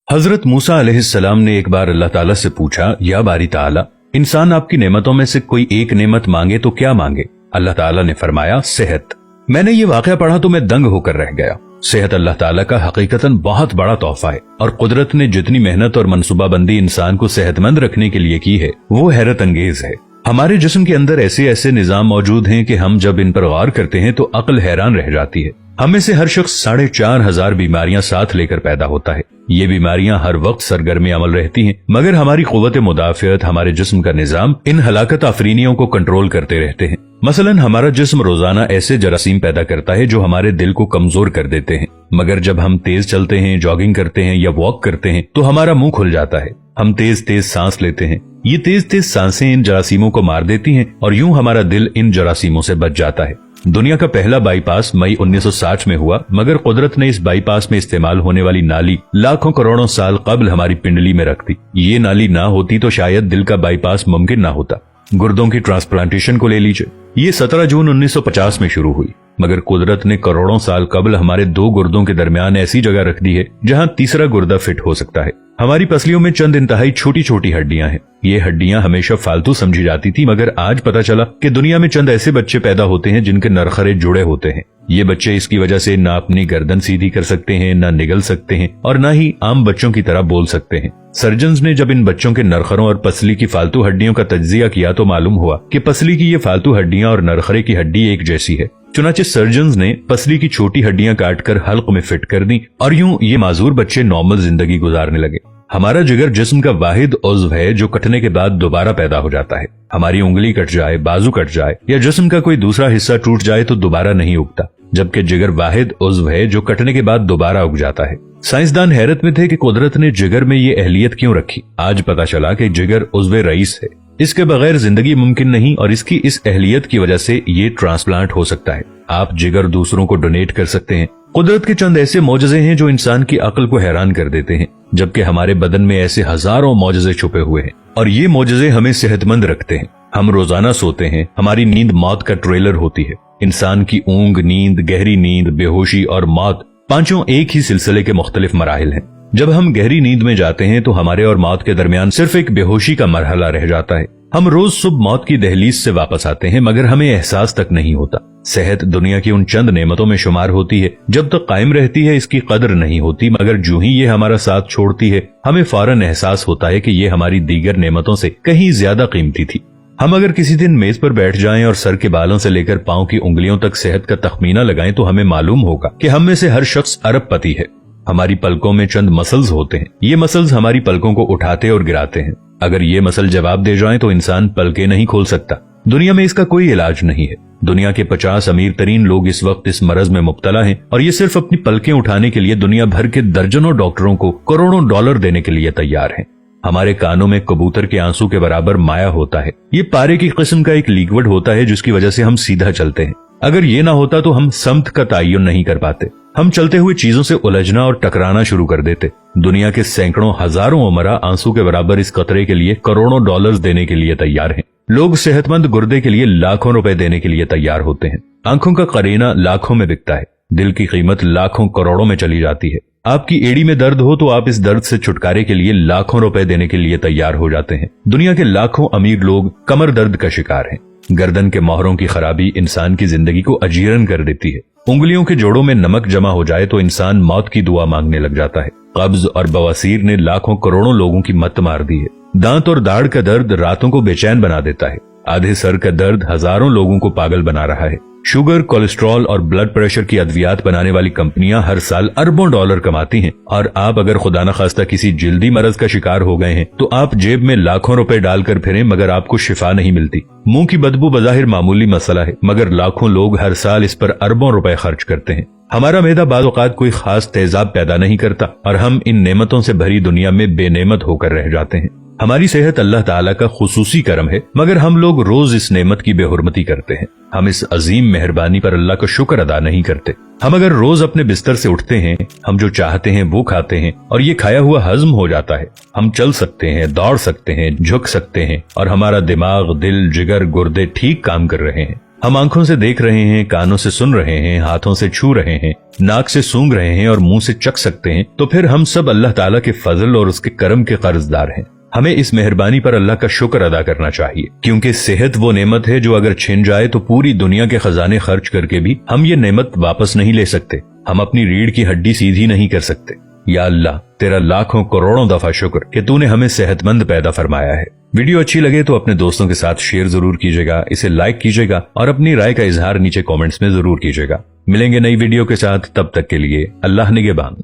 हजरत मूसा अलैहिस्सलाम ने एक बार अल्लाह ताला से पूछा, या बारी ताला, इंसान आपकी नेमतों में से कोई एक नेमत मांगे तो क्या मांगे? अल्लाह ताला ने फरमाया, सेहत। मैंने ये वाकया पढ़ा तो मैं दंग होकर रह गया। सेहत अल्लाह ताला का हकीकतन बहुत बड़ा तोहफा है और कुदरत ने जितनी मेहनत और मनसूबाबंदी इंसान को सेहतमंद रखने के लिए की है वो हैरत अंगेज है। हमारे जिस्म के अंदर ऐसे ऐसे निजाम मौजूद हैं कि हम जब इन पर गौर करते हैं तो अक्ल हैरान रह जाती है। हम में से हर शख्स 4,500 बीमारियां साथ लेकर पैदा होता है। ये बीमारियां हर वक्त सरगर्म अमल रहती हैं, मगर हमारी कुव्वत मुदाफियत, हमारे जिस्म का निजाम इन हलाकत आफरीनियों को कंट्रोल करते रहते हैं। मसलन हमारा जिस्म रोजाना ऐसे जरासीम पैदा करता है जो हमारे दिल को कमजोर कर देते हैं, मगर जब हम तेज चलते हैं, जॉगिंग करते हैं या वॉक करते हैं तो हमारा मुंह खुल जाता है। हम तेज तेज सांस लेते हैं। ये तेज तेज सांसें इन जरासीमों को मार देती हैं और यूं हमारा दिल इन जरासीमों से बच जाता है। दुनिया का पहला बाईपास मई 1960 में हुआ, मगर कुदरत ने इस बाईपास में इस्तेमाल होने वाली नाली लाखों करोड़ों साल कबल हमारी पिंडली में रख दी। ये नाली ना होती तो शायद दिल का बाईपास मुमकिन ना होता। गुर्दों की ट्रांसप्लांटेशन को ले लीजिए, ये 17 जून 1950 में शुरू हुई, मगर कुदरत ने करोड़ों साल कबल हमारे 2 गुर्दों के दरमियान ऐसी जगह रख दी है जहां तीसरा गुर्दा फिट हो सकता है। हमारी पसलियों में चंद इंतहाई छोटी छोटी हड्डियां हैं। ये हड्डियां हमेशा फालतू समझी जाती थी, मगर आज पता चला कि दुनिया में चंद ऐसे बच्चे पैदा होते हैं जिनके नरखरे जुड़े होते हैं। ये बच्चे इसकी वजह से ना अपनी गर्दन सीधी कर सकते हैं, ना निगल सकते हैं और ना ही आम बच्चों की तरह बोल सकते हैं। सर्जन्स ने जब इन बच्चों के नरखरों और पसली की फालतू हड्डियों का तज्जिया किया तो मालूम हुआ कि पसली की ये फालतू हड्डियां और नरखरे की हड्डी एक जैसी है। चुनाचे सर्जन्स ने पसली की छोटी हड्डियां काटकर हल्क में फिट कर दी और यूं ये माजूर बच्चे नॉर्मल जिंदगी गुजारने लगे। हमारा जिगर जिस्म का वाहिद उज़्व है जो कटने के बाद दोबारा पैदा हो जाता है। हमारी उंगली कट जाए, बाजू कट जाए या जिस्म का कोई दूसरा हिस्सा टूट जाए तो दोबारा नहीं उगता, जबकि जिगर वाहिद उज़्व है जो कटने के बाद दोबारा उग जाता है। साइंसदान हैरत में थे कि कुदरत ने जिगर में ये अहलियत क्यों रखी। आज पता चला कि जिगर उज़्व रईस है, इसके बगैर जिंदगी मुमकिन नहीं और इसकी इस अहलियत की वजह से ये ट्रांसप्लांट हो सकता है। आप जिगर दूसरों को डोनेट कर सकते हैं। कुदरत के चंद ऐसे मौजज़े हैं जो इंसान की अक्ल को हैरान कर देते हैं, जबकि हमारे बदन में ऐसे हजारों मौजज़े छुपे हुए हैं और ये मौजज़े हमें सेहतमंद रखते हैं। हम रोजाना सोते हैं, हमारी नींद मौत का ट्रेलर होती है। इंसान की ऊंग, नींद, गहरी नींद, बेहोशी और मौत पांचों एक ही सिलसिले के मुख्तलिफ मराहिल हैं। जब हम गहरी नींद में जाते हैं तो हमारे और मौत के दरमियान सिर्फ एक बेहोशी का मरहला रह जाता है। हम रोज सुबह मौत की दहलीज से वापस आते हैं, मगर हमें एहसास तक नहीं होता। सेहत दुनिया की उन चंद नेमतों में शुमार होती है, जब तक कायम रहती है इसकी कदर नहीं होती, मगर जो ही ये हमारा साथ छोड़ती है हमें फौरन एहसास होता है कि ये हमारी दीगर नेमतों से कहीं ज्यादा कीमती थी। हम अगर किसी दिन मेज पर बैठ जाएं और सर के बालों से लेकर पांव की उंगलियों तक सेहत का तखमीना लगाएं तो हमें मालूम होगा कि हम में से हर शख्स अरबपति है। हमारी पलकों में चंद मसल्स होते हैं। ये मसल्स हमारी पलकों को उठाते और गिराते हैं। अगर ये मसल जवाब दे जाएं तो इंसान पलकें नहीं खोल सकता। दुनिया में इसका कोई इलाज नहीं है। दुनिया के 50 अमीर तरीन लोग इस वक्त इस मरज में मुब्तला हैं और ये सिर्फ अपनी पलकें उठाने के लिए दुनिया भर के दर्जनों डॉक्टरों को करोड़ों डॉलर देने के लिए तैयार हैं। हमारे कानों में कबूतर के आंसू के बराबर माया होता है। ये पारे की किस्म का एक लिक्विड होता है जिसकी वजह से हम सीधा चलते हैं। अगर ये ना होता तो हम समत का तयन नहीं कर पाते। हम चलते हुए चीजों से उलझना और टकराना शुरू कर देते। दुनिया के सैकड़ों हजारों उमरा आंसू के बराबर इस कतरे के लिए करोड़ों डॉलर्स देने के लिए तैयार हैं। लोग सेहतमंद गुर्दे के लिए लाखों रुपए देने के लिए तैयार होते हैं। आंखों का करीना लाखों में बिकता है। दिल की कीमत लाखों करोड़ों में चली जाती है। आपकी एड़ी में दर्द हो तो आप इस दर्द से छुटकारे के लिए लाखों रुपए देने के लिए तैयार हो जाते हैं। दुनिया के लाखों अमीर लोग कमर दर्द का शिकार हैं। गर्दन के मोहरों की खराबी इंसान की जिंदगी को अजीरन कर देती है। उंगलियों के जोड़ों में नमक जमा हो जाए तो इंसान मौत की दुआ मांगने लग जाता है। कब्ज और बवासीर ने लाखों करोड़ों लोगों की मत मार दी है। दांत और दाढ़ का दर्द रातों को बेचैन बना देता है। आधे सर का दर्द हजारों लोगों को पागल बना रहा है। शुगर, कोलेस्ट्रॉल और ब्लड प्रेशर की अद्वियात बनाने वाली कंपनियां हर साल अरबों डॉलर कमाती हैं और आप अगर खुदा न खास्ता किसी जिल्दी मरज का शिकार हो गए हैं तो आप जेब में लाखों रुपए डालकर फिरें मगर आपको शिफा नहीं मिलती। मुंह की बदबू बज़ाहिर मामूली मसला है, मगर लाखों लोग हर साल इस पर अरबों रुपए खर्च करते हैं। हमारा मैदा बाज़ औक़ात कोई खास तेजाब पैदा नहीं करता और हम इन नेमतों से भरी दुनिया में बेनेमत होकर रह जाते हैं। हमारी सेहत अल्लाह ताला का खुसूसी करम है, मगर हम लोग रोज इस नेमत की बेहुरमती करते हैं। हम इस अजीम मेहरबानी पर अल्लाह का शुक्र अदा नहीं करते। हम अगर रोज अपने बिस्तर से उठते हैं, हम जो चाहते हैं वो खाते हैं और ये खाया हुआ हजम हो जाता है। हम चल सकते हैं, दौड़ सकते हैं, झुक सकते हैं और हमारा दिमाग, दिल, जिगर, गुर्दे ठीक काम कर रहे हैं। हम आंखों से देख रहे हैं, कानों से सुन रहे हैं, हाथों से छू रहे हैं, नाक से सूंघ रहे हैं और मुंह से चख सकते हैं, तो फिर हम सब अल्लाह ताला के फजल और उसके करम के कर्जदार हैं। हमें इस मेहरबानी पर अल्लाह का शुक्र अदा करना चाहिए, क्योंकि सेहत वो नेमत है जो अगर छिन जाए तो पूरी दुनिया के खजाने खर्च करके भी हम ये नेमत वापस नहीं ले सकते। हम अपनी रीढ़ की हड्डी सीधी नहीं कर सकते। या अल्लाह, तेरा लाखों करोड़ों दफा शुक्र कि तूने हमें सेहतमंद पैदा फरमाया है। वीडियो अच्छी लगे तो अपने दोस्तों के साथ शेयर जरूर कीजिएगा, इसे लाइक कीजिएगा और अपनी राय का इजहार नीचे कमेंट्स में जरूर कीजिएगा। मिलेंगे नई वीडियो के साथ, तब तक के लिए अल्लाह निगहबान।